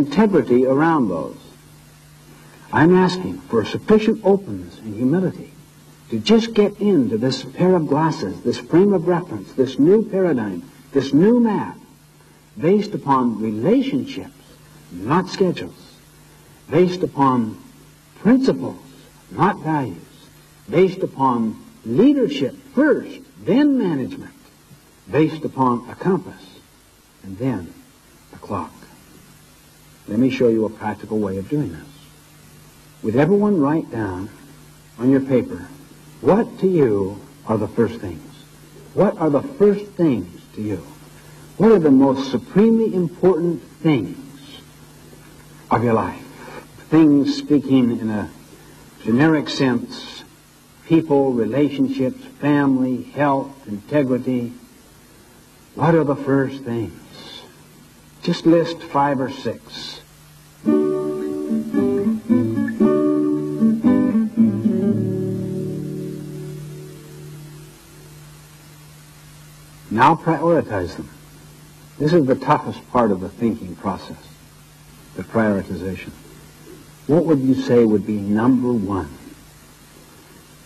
integrity around those. I'm asking for sufficient openness and humility to just get into this pair of glasses, this frame of reference, this new paradigm, this new map, based upon relationships, not schedules, based upon principles, not values, based upon leadership first, then management, based upon a compass, and then a clock. Let me show you a practical way of doing this. Would everyone write down on your paper, what to you are the first things? What are the first things to you? What are the most supremely important things of your life? Things speaking in a generic sense, people, relationships, family, health, integrity. What are the first things? Just list 5 or 6. Now prioritize them. This is the toughest part of the thinking process, the prioritization. What would you say would be number 1?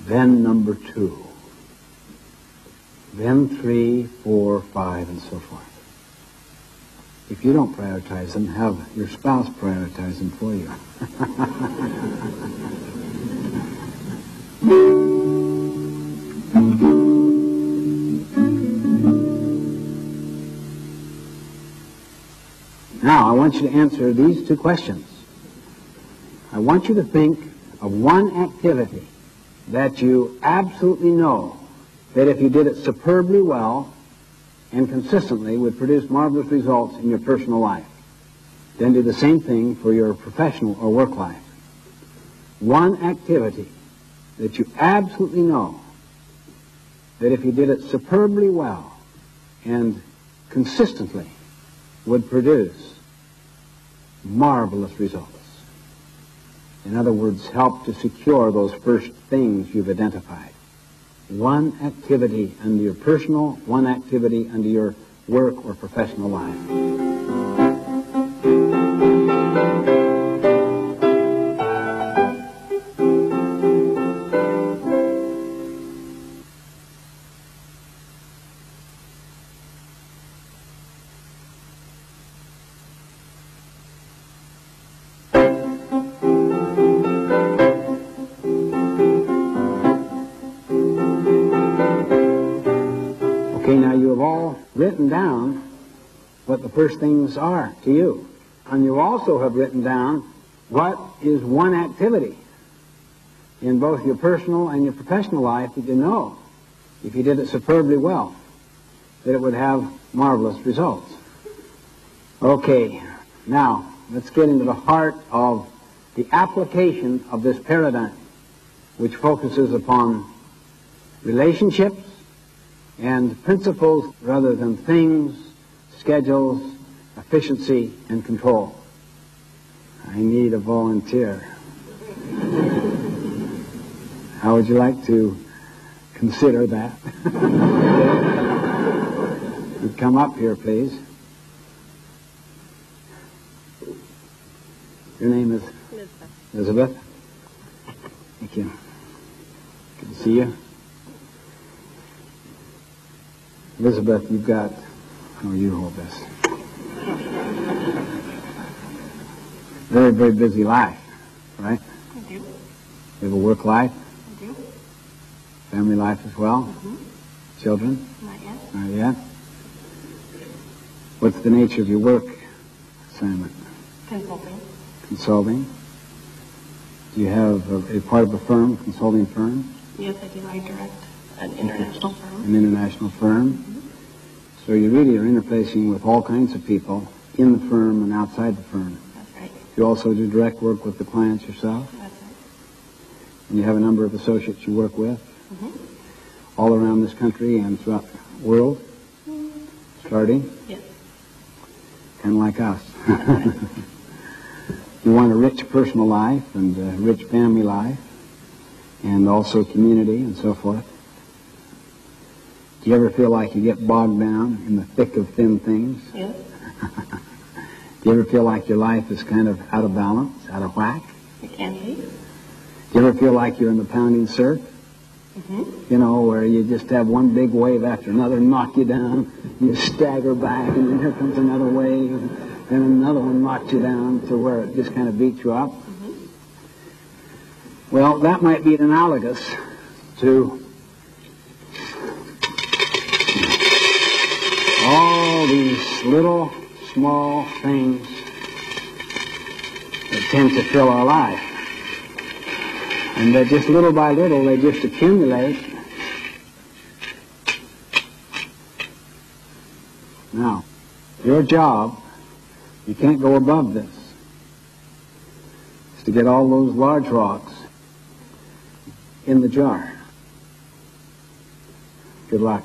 Then number 2. Then 3, 4, 5, and so forth. If you don't prioritize them, have your spouse prioritize them for you. Now, I want you to answer these 2 questions. I want you to think of one activity that you absolutely know that if you did it superbly well and consistently would produce marvelous results in your personal life. Then do the same thing for your professional or work life. One activity that you absolutely know that if you did it superbly well and consistently would produce marvelous results. In other words, help to secure those first things you've identified. One activity under your personal, one activity under your work or professional life. Okay, now you have all written down what the first things are to you. And you also have written down what is one activity in both your personal and your professional life that you know, if you did it superbly well, that it would have marvelous results. Okay, now let's get into the heart of the application of this paradigm, which focuses upon relationships and principles rather than things, schedules, efficiency, and control. I need a volunteer. How would you like to consider that? You'd come up here, please. Your name is? Elizabeth. Elizabeth? Thank you. Good to see you. Elizabeth, you've got... Oh, you hold this. Very, very busy life, right? I do. You have a work life? I do. Family life as well? Mm-hmm. Children? Not yet. Not yet. What's the nature of your work assignment? Consulting. Consulting. Do you have a part of a firm, consulting firm? Yes, I do. I direct an international firm. An international firm. Mm-hmm. So you really are interfacing with all kinds of people in the firm and outside the firm. That's right. You also do direct work with the clients yourself? That's right. And you have a number of associates you work with? Mm-hmm. All around this country and throughout the world? Mm-hmm. Starting? Yes. Kind of like us. You want a rich personal life and a rich family life and also community and so forth. Do you ever feel like you get bogged down in the thick of thin things? Yes. Do you ever feel like your life is kind of out of balance, out of whack? It can be. Do you ever feel like you're in the pounding surf? Mm-hmm. You know, where you just have one big wave after another knock you down, you stagger back, and then here comes another wave, and then another one knocks you down to where it just kind of beats you up? Mm-hmm. Well, that might be analogous to all these little, small things that tend to fill our life. And that just little by little, they just accumulate. Now, your job, you can't go above this, is to get all those large rocks in the jar. Good luck.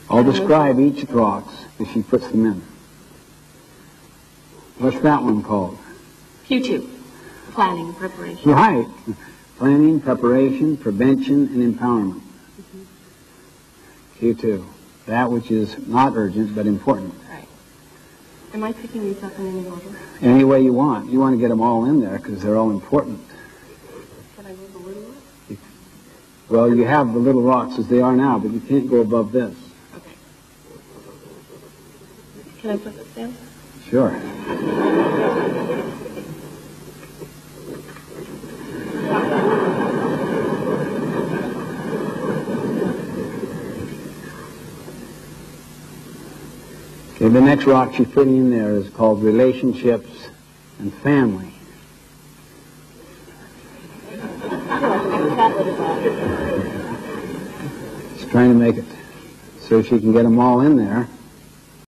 I'll describe each of the rocks as she puts them in. What's that one called? Q2. Planning, preparation. Right. Planning, preparation, prevention, and empowerment. Q2. That which is not urgent but important. Right. Am I picking these up in any order? Any way you want. You want to get them all in there because they're all important. Can I move a little bit? Well, you have the little rocks as they are now, but you can't go above this. Okay. Can I put this down? Sure. Okay, the next rock she's putting in there is called relationships and family. She's trying to make it so she can get them all in there.